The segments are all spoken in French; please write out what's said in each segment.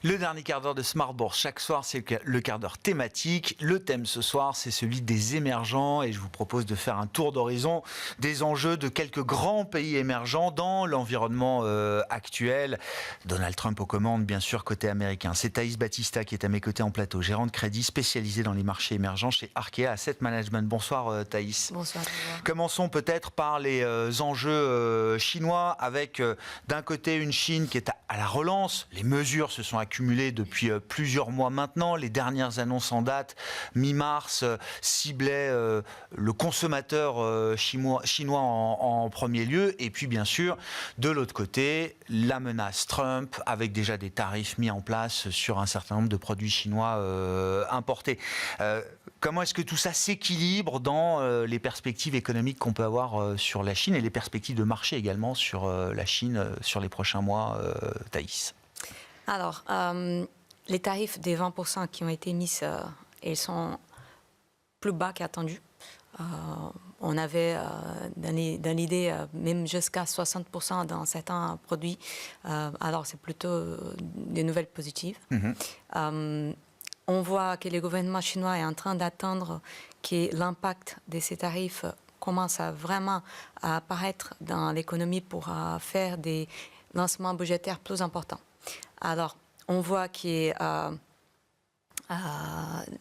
Le dernier quart d'heure de Smart Bourse. Chaque soir, c'est le quart d'heure thématique. Le thème ce soir, c'est celui des émergents. Et je vous propose de faire un tour d'horizon des enjeux de quelques grands pays émergents dans l'environnement actuel. Donald Trump aux commandes, bien sûr, côté américain. C'est Thaïs Battista qui est à mes côtés en plateau, gérante crédit spécialisée dans les marchés émergents chez Arkea Asset Management. Bonsoir Thaïs. Bonsoir. Commençons peut-être par les enjeux chinois avec d'un côté une Chine qui est à la relance. Les mesures se sont accumulées depuis plusieurs mois maintenant. Les dernières annonces en date, mi-mars, ciblaient le consommateur chinois en premier lieu. Et puis bien sûr, de l'autre côté, la menace Trump avec déjà des tarifs mis en place sur un certain nombre de produits chinois importés. Comment est-ce que tout ça s'équilibre dans les perspectives économiques qu'on peut avoir sur la Chine et les perspectives de marché également sur la Chine sur les prochains mois, Thaïs? Alors, les tarifs des 20% qui ont été mis, ils sont plus bas qu'attendus. On avait dans l'idée même jusqu'à 60% dans certains produits. Alors, c'est plutôt des nouvelles positives. On voit que le gouvernement chinois est en train d'attendre que l'impact de ces tarifs commence à vraiment apparaître dans l'économie pour faire des lancements budgétaires plus importants. Alors, on voit que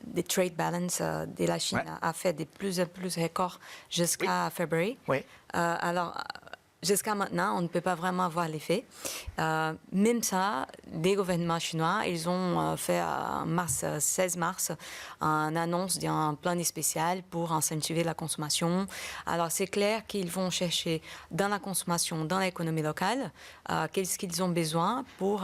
des trade balance de la Chine a fait de plus en plus records jusqu'à février. Alors, jusqu'à maintenant, on ne peut pas vraiment voir l'effet. Même ça, les gouvernements chinois, ils ont fait en 16 mars une annonce d'un plan spécial pour incentiver la consommation. Alors, c'est clair qu'ils vont chercher dans la consommation, dans l'économie locale, qu'est-ce qu'ils ont besoin pour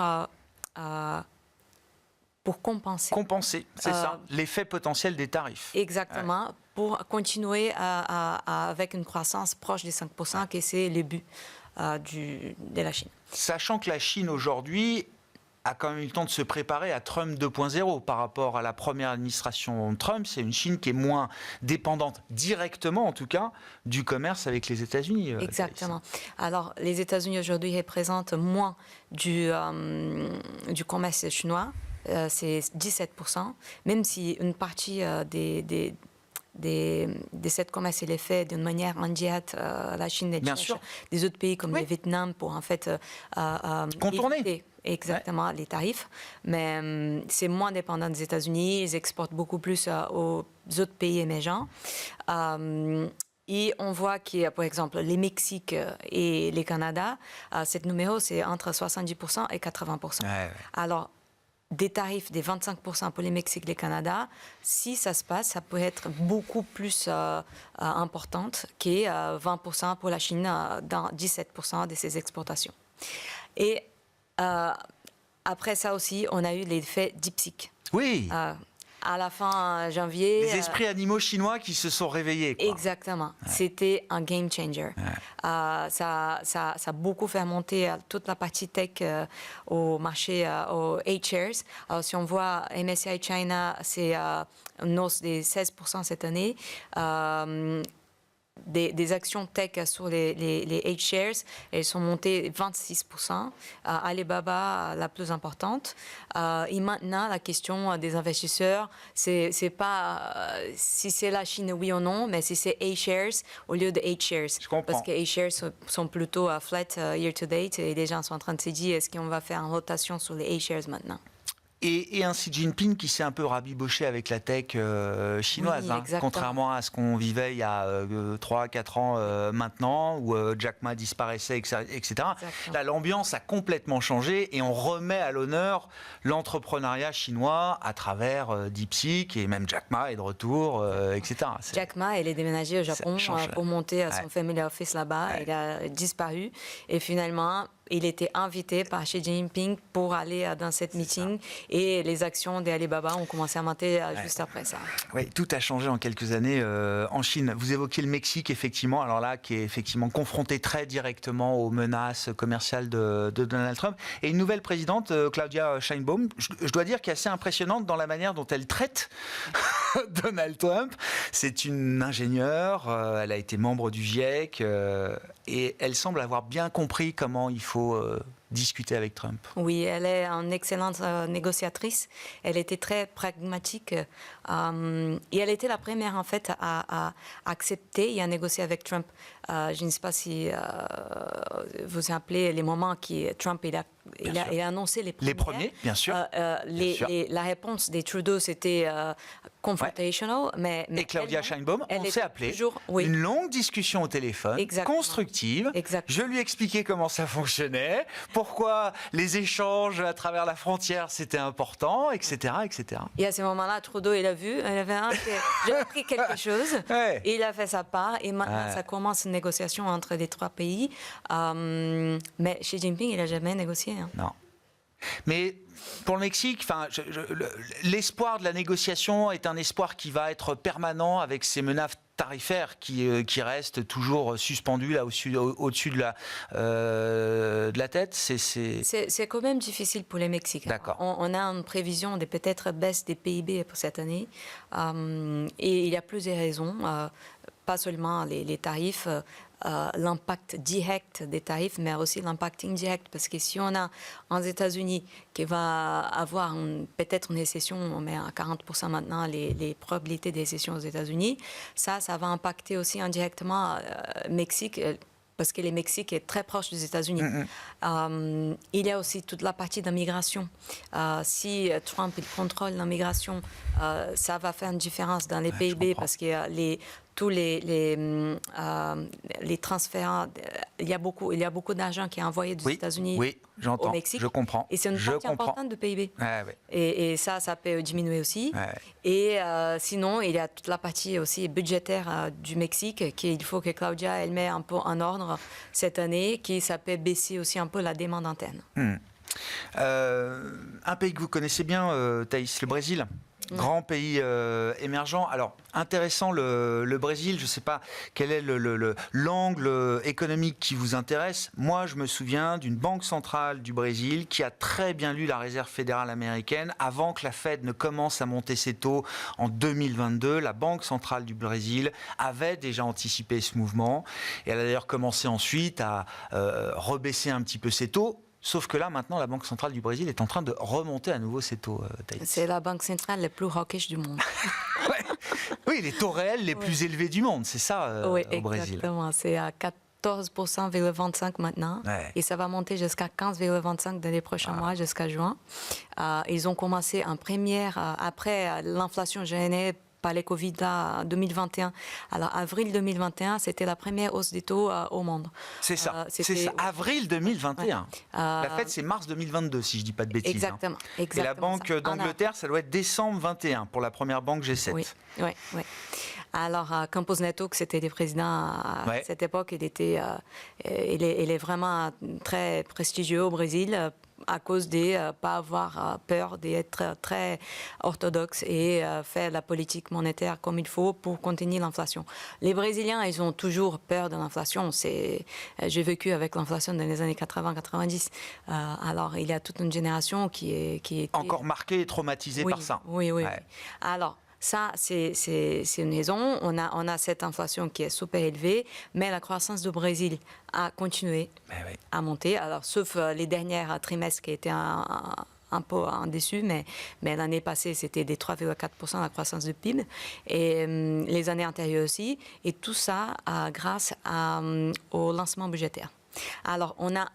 compenser. Compenser, c'est ça, l'effet potentiel des tarifs. Exactement, pour continuer avec une croissance proche des 5%, que c'est le but de la Chine. Sachant que la Chine aujourd'hui a quand même eu le temps de se préparer à Trump 2.0 par rapport à la première administration Trump. C'est une Chine qui est moins dépendante, directement en tout cas, du commerce avec les États-Unis. Exactement. Alors, les États-Unis aujourd'hui représentent moins du commerce chinois. C'est 17%, même si une partie de cette commerce est fait d'une manière indirecte. La Chine et des autres pays comme le Vietnam pour en fait contourner exactement les tarifs, mais c'est moins dépendant des États-Unis. Ils exportent beaucoup plus aux autres pays émergents. Et on voit qu'il y a, par exemple, les Mexique et les Canada, cette numéro, c'est entre 70% et 80%. Alors, des tarifs des 25% pour les Mexique et les Canada, si ça se passe, ça peut être beaucoup plus importante que 20% pour la Chine dans 17% de ses exportations. Et après ça aussi, on a eu l'effet DeepSeek. Oui. À la fin janvier... Les esprits animaux chinois qui se sont réveillés. Quoi. Exactement. C'était un game changer. Ça a beaucoup fait monter toute la partie tech au marché, aux A-shares. Alors, si on voit MSCI China, c'est une hausse de 16% cette année. Des actions tech sur les H-shares, elles sont montées 26%. Alibaba, la plus importante. Et maintenant, la question des investisseurs, c'est pas si c'est la Chine, oui ou non, mais si c'est A-shares au lieu de H-shares. Je comprends. Parce que A-shares sont plutôt flat year-to-date et les gens sont en train de se dire est-ce qu'on va faire une rotation sur les A-shares maintenant? Et un Xi Jinping qui s'est un peu rabiboché avec la tech chinoise, contrairement à ce qu'on vivait il y a 3-4 ans maintenant, où Jack Ma disparaissait, etc. Là, l'ambiance a complètement changé et on remet à l'honneur l'entrepreneuriat chinois à travers DeepSeek, et même Jack Ma est de retour, etc. Jack Ma, il est déménagé au Japon pour monter à son family office là-bas. Il a disparu et finalement... Il était invité par Xi Jinping pour aller dans cette meeting et les actions d'Alibaba ont commencé à monter juste après ça. Oui, tout a changé en quelques années en Chine. Vous évoquez le Mexique, effectivement, alors là, qui est effectivement confronté très directement aux menaces commerciales de Donald Trump. Et une nouvelle présidente, Claudia Sheinbaum, je dois dire qu'elle est assez impressionnante dans la manière dont elle traite Donald Trump. C'est une ingénieure, elle a été membre du GIEC et elle semble avoir bien compris comment il faut discuter avec Trump. Oui, elle est une excellente négociatrice. Elle était très pragmatique et elle était la première en fait à accepter et à négocier avec Trump. Je ne sais pas si vous vous rappelez les moments que Trump il a annoncé les premiers. Les premiers, bien sûr. Bien sûr. La réponse des Trudeau, c'était confrontational. Ouais. Mais Claudia Sheinbaum, on s'est appelé. Oui. Une longue discussion au téléphone, Exactement. constructive. Exactement. Je lui expliquais comment ça fonctionnait, pourquoi les échanges à travers la frontière, c'était important, etc., etc. Et à ce moment-là, Trudeau, il a vu, il avait j'ai appris quelque chose, Ouais. et il a fait sa part, et maintenant, ça commence une négociation entre les trois pays. Mais Xi Jinping, il n'a jamais négocié. Hein. Non. Mais pour le Mexique, l'espoir de la négociation est un espoir qui va être permanent avec ces menaces tarifaires qui restent toujours suspendues là au-dessus de la tête. C'est quand même difficile pour les Mexicains. D'accord. On a une prévision de peut-être baisse des PIB pour cette année. Et il y a plusieurs raisons. Pas seulement les tarifs, l'impact direct des tarifs, mais aussi l'impact indirect. Parce que si on a aux États-Unis qui va avoir peut-être une récession, on met à 40% maintenant les probabilités de récession aux États-Unis, ça va impacter aussi indirectement Mexique. Parce que le Mexique est très proche des États-Unis. Il y a aussi toute la partie d'immigration. Si Trump il contrôle l'immigration, ça va faire une différence dans les PIB parce que tous les transferts, il y a beaucoup d'argent qui est envoyé des États-Unis au Mexique. Je comprends. Et c'est une partie importante de PIB. Ouais. Et ça peut diminuer aussi. Ouais. Et sinon, il y a toute la partie aussi budgétaire du Mexique qu'il faut que Claudia elle met un peu en ordre cette année, ça peut baisser aussi un peu la demande interne. Un pays que vous connaissez bien, Thaïs, le Brésil. Grand pays émergent. Alors, intéressant le Brésil, je ne sais pas quel est l'angle économique qui vous intéresse. Moi, je me souviens d'une banque centrale du Brésil qui a très bien lu la Réserve fédérale américaine avant que la Fed ne commence à monter ses taux en 2022. La Banque centrale du Brésil avait déjà anticipé ce mouvement et elle a d'ailleurs commencé ensuite à rebaisser un petit peu ses taux. Sauf que là, maintenant, la Banque centrale du Brésil est en train de remonter à nouveau ses taux, Thaïs. C'est la banque centrale la plus hawkish du monde. Oui, les taux réels les plus élevés du monde, c'est ça, au Brésil. Exactement. C'est à 14,25% maintenant. Ouais. Et ça va monter jusqu'à 15,25% dans les prochains mois, jusqu'à juin. Ils ont commencé en première, après l'inflation générée par les Covid en 2021. Alors, avril 2021, c'était la première hausse des taux au monde. C'est ça, c'est ça. Avril 2021. Ouais. La fête, c'est mars 2022, si je ne dis pas de bêtises. Exactement. Et la Banque d'Angleterre, ça doit être décembre 21 pour la première banque G7. Oui. Alors, Campos Neto, qui était le président à cette époque, il est vraiment très prestigieux au Brésil à cause de ne pas avoir peur d'être très orthodoxe et faire la politique monétaire comme il faut pour contenir l'inflation. Les Brésiliens, ils ont toujours peur de l'inflation. J'ai vécu avec l'inflation dans les années 80-90. Alors, il y a toute une génération qui est encore marquée et traumatisée par ça. Oui. Alors, ça, c'est une raison. On a cette inflation qui est super élevée, mais la croissance du Brésil a continué à monter. Alors, sauf les derniers trimestres qui étaient un peu en dessus, mais l'année passée, c'était des 3,4% la croissance du PIB, et les années antérieures aussi. Et tout ça grâce au lancement budgétaire. Alors, on a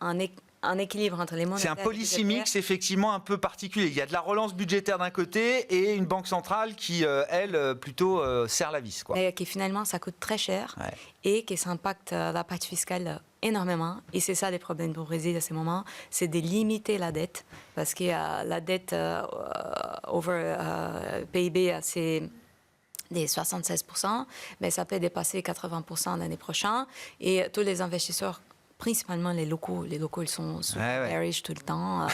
un équilibre entre les monétaires. C'est un policy mix effectivement un peu particulier. Il y a de la relance budgétaire d'un côté et une banque centrale qui, elle, plutôt serre la vis. Et qui finalement, ça coûte très cher et qui impacte la partie fiscale énormément. Et c'est ça les problèmes du Brésil à ce moment, c'est de limiter la dette parce que la dette over PIB, c'est des 76%, mais ça peut dépasser 80% l'année prochaine. Et tous les investisseurs, principalement les locaux ils sont bearish tout le temps,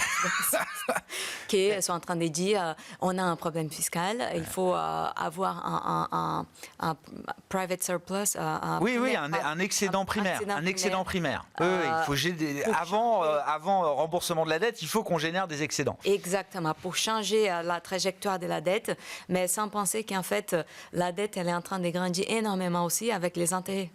qui sont en train de dire on a un problème fiscal, il faut avoir un private surplus, un excédent primaire, un excédent primaire. Il faut avant remboursement de la dette, il faut qu'on génère des excédents. Exactement, pour changer la trajectoire de la dette, mais sans penser qu'en fait la dette elle est en train de grandir énormément aussi avec les intérêts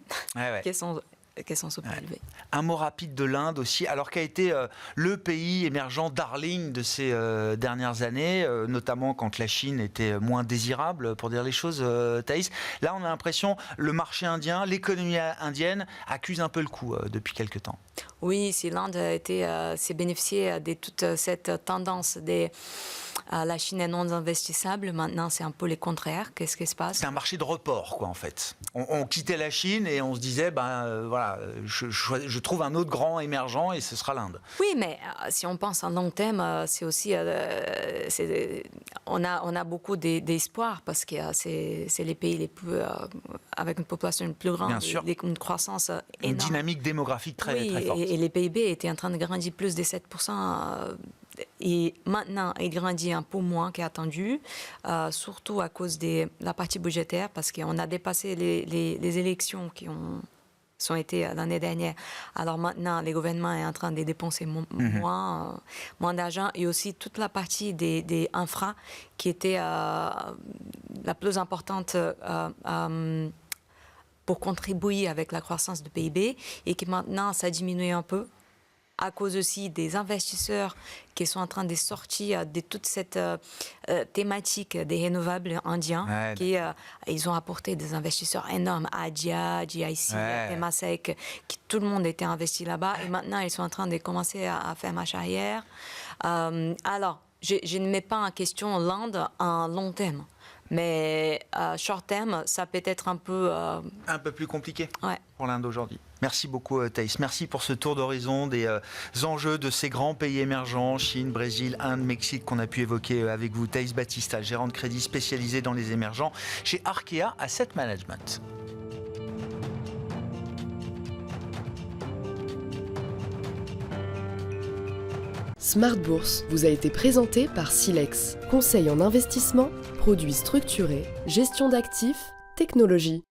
qui sont qu'elles sont super élevées. Un mot rapide de l'Inde aussi, alors qu'a été le pays émergent darling de ces dernières années, notamment quand la Chine était moins désirable, pour dire les choses, Thaïs. Là, on a l'impression le marché indien, l'économie indienne accuse un peu le coup depuis quelques temps. Oui, si l'Inde s'est bénéficiée de toute cette tendance la Chine est non investissable, maintenant c'est un peu le contraire. Qu'est-ce qui se passe? C'est un marché de report, quoi, en fait. On quittait la Chine et on se disait, voilà, je trouve un autre grand émergent et ce sera l'Inde. Oui, mais si on pense en long terme, c'est aussi, on a beaucoup d'espoir parce que c'est les pays les plus, avec une population plus grande, une croissance énorme. Une dynamique démographique très forte. Et les PIB étaient en train de grandir plus de 7%. Et maintenant, il grandit un peu moins qu'attendu, surtout à cause de la partie budgétaire, parce qu'on a dépassé les élections qui sont été l'année dernière. Alors maintenant, le gouvernement est en train de dépenser moins d'argent, et aussi toute la partie des infras qui était la plus importante pour contribuer avec la croissance du PIB, et qui maintenant, ça diminue un peu, à cause aussi des investisseurs qui sont en train de sortir de toute cette thématique des renouvelables indiens. Ils ont apporté des investisseurs énormes, Adia, GIC, Temasek, tout le monde était investi là-bas. Et maintenant, ils sont en train de commencer à faire marche arrière. Alors, je ne mets pas en question l'Inde en long terme. Mais short terme, ça peut être un peu plus compliqué pour l'Inde aujourd'hui. Merci beaucoup Thaïs. Merci pour ce tour d'horizon des enjeux de ces grands pays émergents, Chine, Brésil, Inde, Mexique, qu'on a pu évoquer avec vous. Thaïs Batista, gérant de crédit spécialisé dans les émergents chez Arkea Asset Management. Smart Bourse vous a été présenté par Silex. Conseil en investissement, produits structurés, gestion d'actifs, technologie.